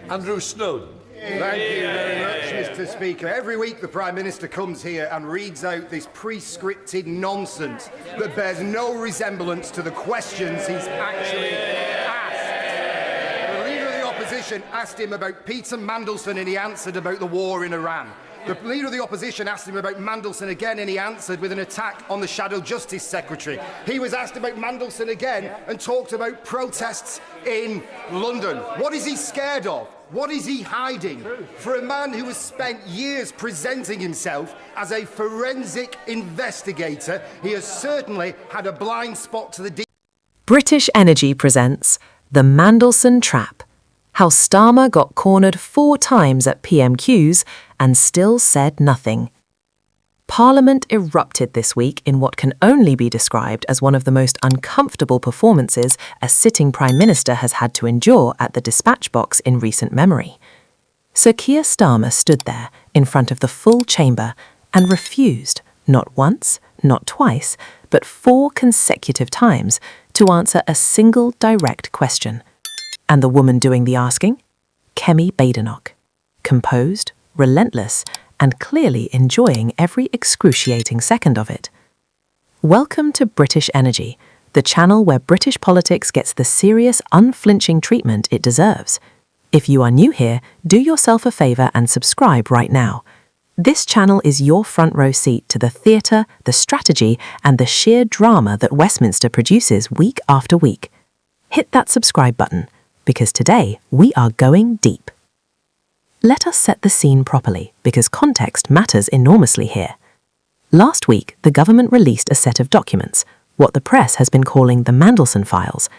Andrew Snowden. Thank you very much, Mr. Speaker. Every week the Prime Minister comes here and reads out this pre-scripted nonsense that bears no resemblance to the questions he's actually asked. The Leader of the Opposition asked him about Peter Mandelson and he answered about the war in Iran. The Leader of the Opposition asked him about Mandelson again and he answered with an attack on the Shadow Justice Secretary. He was asked about Mandelson again and talked about protests in London. What is he scared of? What is he hiding? For a man who has spent years presenting himself as a forensic investigator, he has certainly had a blind spot to the... British Energy presents The Mandelson Trap. How Starmer got cornered 4 times at PMQs and still said nothing. Parliament erupted this week in what can only be described as one of the most uncomfortable performances a sitting Prime Minister has had to endure at the dispatch box in recent memory. Sir Keir Starmer stood there in front of the full chamber and refused, not once, not twice, but 4 consecutive times to answer a single direct question. And the woman doing the asking? Kemi Badenoch. Composed, relentless, and clearly enjoying every excruciating second of it. Welcome to British Energy, the channel where British politics gets the serious, unflinching treatment it deserves. If you are new here, do yourself a favour and subscribe right now. This channel is your front row seat to the theatre, the strategy, and the sheer drama that Westminster produces week after week. Hit that subscribe button, because today we are going deep. Let us set the scene properly, because context matters enormously here. Last week, the government released a set of documents, what the press has been calling the Mandelson files,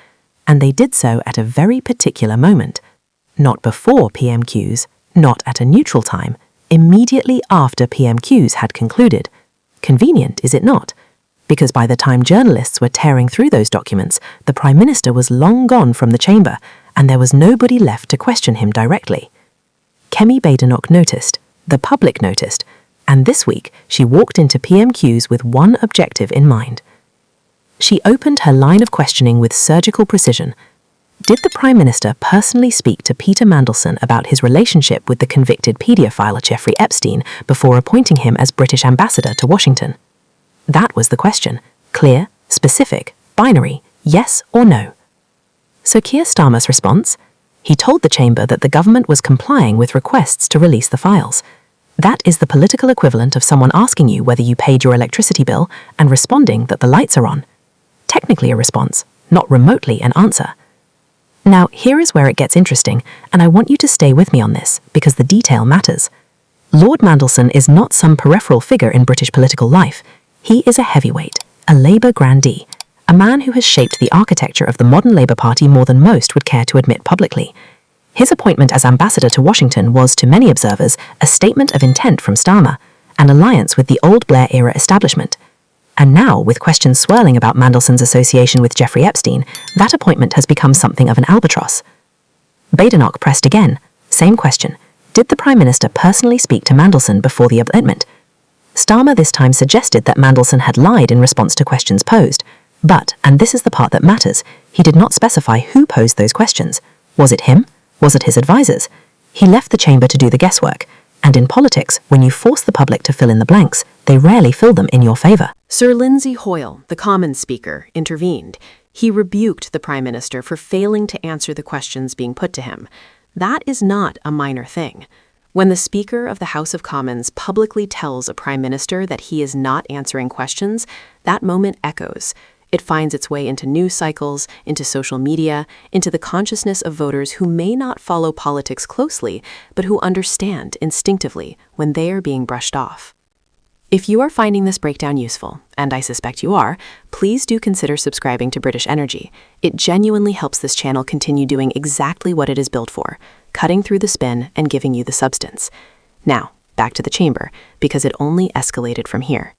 and they did so at a very particular moment. Not before PMQs, not at a neutral time, immediately after PMQs had concluded. Convenient, is it not? Because by the time journalists were tearing through those documents, the Prime Minister was long gone from the chamber, and there was nobody left to question him directly. Kemi Badenoch noticed, the public noticed, and this week she walked into PMQs with one objective in mind. She opened her line of questioning with surgical precision. Did the Prime Minister personally speak to Peter Mandelson about his relationship with the convicted paedophile Jeffrey Epstein before appointing him as British ambassador to Washington? That was the question. Clear, specific, binary, yes or no. So Keir Starmer's response? He told the chamber that the government was complying with requests to release the files. That is the political equivalent of someone asking you whether you paid your electricity bill and responding that the lights are on. Technically a response, not remotely an answer. Now, here is where it gets interesting, and I want you to stay with me on this, because the detail matters. Lord Mandelson is not some peripheral figure in British political life. He is a heavyweight, a Labour grandee, a man who has shaped the architecture of the modern Labour Party more than most would care to admit publicly. His appointment as ambassador to Washington was, to many observers, a statement of intent from Starmer, an alliance with the old Blair-era establishment. And now, with questions swirling about Mandelson's association with Jeffrey Epstein, that appointment has become something of an albatross. Badenoch pressed again. Same question. Did the Prime Minister personally speak to Mandelson before the appointment? Starmer this time suggested that Mandelson had lied in response to questions posed. But, and this is the part that matters, he did not specify who posed those questions. Was it him? Was it his advisors? He left the chamber to do the guesswork. And in politics, when you force the public to fill in the blanks, they rarely fill them in your favour. Sir Lindsay Hoyle, the Commons Speaker, intervened. He rebuked the Prime Minister for failing to answer the questions being put to him. That is not a minor thing. When the Speaker of the House of Commons publicly tells a Prime Minister that he is not answering questions, that moment echoes. It finds its way into news cycles, into social media, into the consciousness of voters who may not follow politics closely, but who understand instinctively when they are being brushed off. If you are finding this breakdown useful, and I suspect you are, please do consider subscribing to British Energy. It genuinely helps this channel continue doing exactly what it is built for, cutting through the spin and giving you the substance. Now, back to the chamber, because it only escalated from here.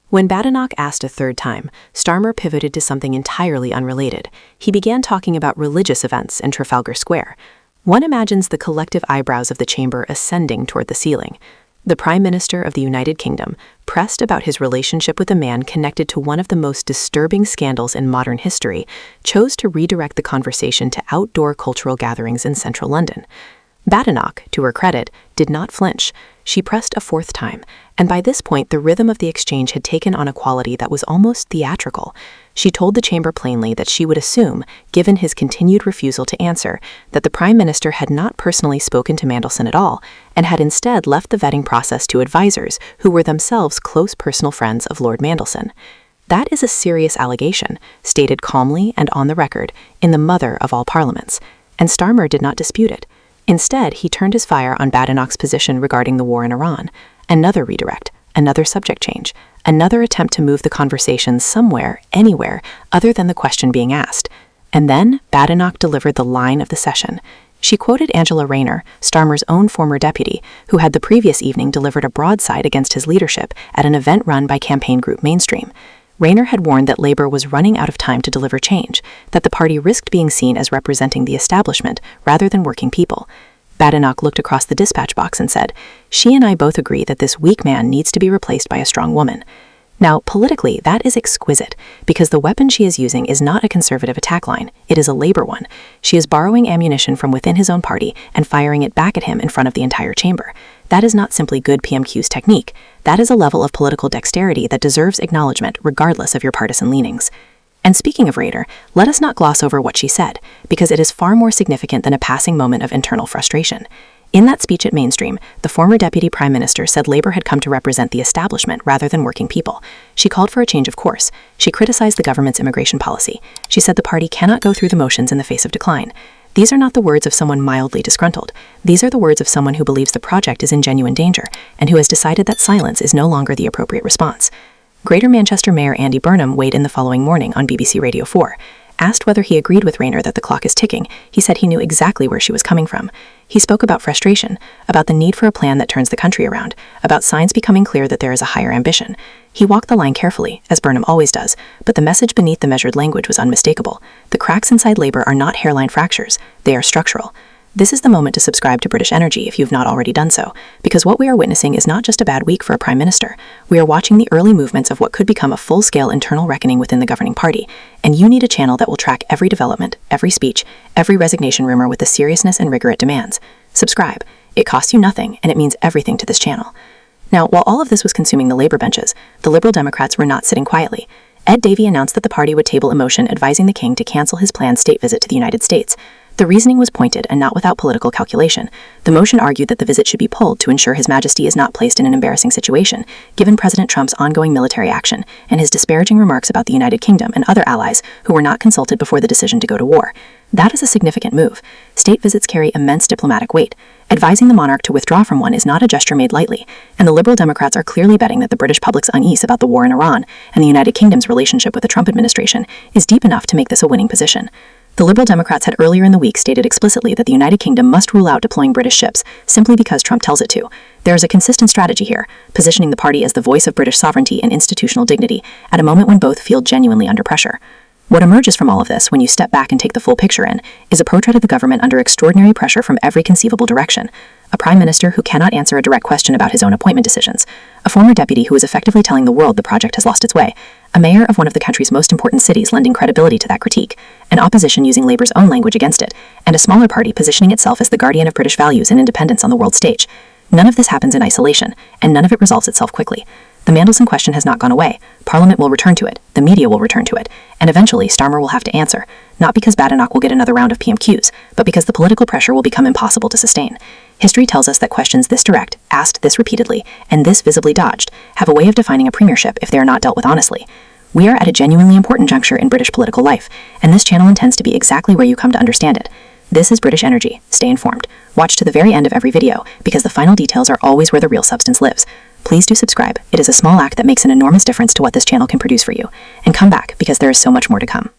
When Badenoch asked a third time, Starmer pivoted to something entirely unrelated. He began talking about religious events in Trafalgar Square. One imagines the collective eyebrows of the chamber ascending toward the ceiling. The Prime Minister of the United Kingdom, pressed about his relationship with a man connected to one of the most disturbing scandals in modern history, chose to redirect the conversation to outdoor cultural gatherings in central London. Badenoch, to her credit, did not flinch. She pressed a fourth time, and by this point the rhythm of the exchange had taken on a quality that was almost theatrical. She told the chamber plainly that she would assume, given his continued refusal to answer, that the Prime Minister had not personally spoken to Mandelson at all, and had instead left the vetting process to advisors who were themselves close personal friends of Lord Mandelson. That is a serious allegation, stated calmly and on the record, in the mother of all parliaments, and Starmer did not dispute it. Instead, he turned his fire on Badenoch's position regarding the war in Iran. Another redirect, another subject change, another attempt to move the conversation somewhere, anywhere, other than the question being asked. And then Badenoch delivered the line of the session. She quoted Angela Rayner, Starmer's own former deputy, who had the previous evening delivered a broadside against his leadership at an event run by campaign group Mainstream. Rayner had warned that Labour was running out of time to deliver change, that the party risked being seen as representing the establishment rather than working people. Badenoch looked across the dispatch box and said, "She and I both agree that this weak man needs to be replaced by a strong woman." Now, politically, that is exquisite, because the weapon she is using is not a conservative attack line, it is a Labour one. She is borrowing ammunition from within his own party and firing it back at him in front of the entire chamber. That is not simply good PMQs technique, that is a level of political dexterity that deserves acknowledgement regardless of your partisan leanings. And speaking of Rayner, let us not gloss over what she said, because it is far more significant than a passing moment of internal frustration. In that speech at Mainstream, the former Deputy Prime Minister said Labour had come to represent the establishment rather than working people. She called for a change of course. She criticized the government's immigration policy. She said the party cannot go through the motions in the face of decline. These are not the words of someone mildly disgruntled. These are the words of someone who believes the project is in genuine danger, and who has decided that silence is no longer the appropriate response. Greater Manchester Mayor Andy Burnham weighed in the following morning on BBC Radio 4. Asked whether he agreed with Rayner that the clock is ticking, he said he knew exactly where she was coming from. He spoke about frustration, about the need for a plan that turns the country around, about signs becoming clear that there is a higher ambition. He walked the line carefully, as Burnham always does, but the message beneath the measured language was unmistakable. The cracks inside Labour are not hairline fractures, they are structural. This is the moment to subscribe to British Energy if you've not already done so, because what we are witnessing is not just a bad week for a Prime Minister. We are watching the early movements of what could become a full-scale internal reckoning within the governing party, and you need a channel that will track every development, every speech, every resignation rumor with the seriousness and rigor it demands. Subscribe. It costs you nothing, and it means everything to this channel. Now, while all of this was consuming the Labour benches, the Liberal Democrats were not sitting quietly. Ed Davey announced that the party would table a motion advising the King to cancel his planned state visit to the United States. The reasoning was pointed and not without political calculation. The motion argued that the visit should be pulled to ensure His Majesty is not placed in an embarrassing situation, given President Trump's ongoing military action and his disparaging remarks about the United Kingdom and other allies who were not consulted before the decision to go to war. That is a significant move. State visits carry immense diplomatic weight. Advising the monarch to withdraw from one is not a gesture made lightly, and the Liberal Democrats are clearly betting that the British public's unease about the war in Iran and the United Kingdom's relationship with the Trump administration is deep enough to make this a winning position. The Liberal Democrats had earlier in the week stated explicitly that the United Kingdom must rule out deploying British ships simply because Trump tells it to. There is a consistent strategy here, positioning the party as the voice of British sovereignty and institutional dignity at a moment when both feel genuinely under pressure. What emerges from all of this, when you step back and take the full picture in, is a portrait of the government under extraordinary pressure from every conceivable direction. A prime minister who cannot answer a direct question about his own appointment decisions. A former deputy who is effectively telling the world the project has lost its way. A mayor of one of the country's most important cities lending credibility to that critique. An opposition using Labour's own language against it. And a smaller party positioning itself as the guardian of British values and independence on the world stage. None of this happens in isolation, and none of it resolves itself quickly. The Mandelson question has not gone away. Parliament will return to it, the media will return to it, and eventually Starmer will have to answer, not because Badenoch will get another round of PMQs, but because the political pressure will become impossible to sustain. History tells us that questions this direct, asked this repeatedly, and this visibly dodged, have a way of defining a premiership if they are not dealt with honestly. We are at a genuinely important juncture in British political life, and this channel intends to be exactly where you come to understand it. This is British Energy. Stay informed. Watch to the very end of every video, because the final details are always where the real substance lives. Please do subscribe. It is a small act that makes an enormous difference to what this channel can produce for you. And come back, because there is so much more to come.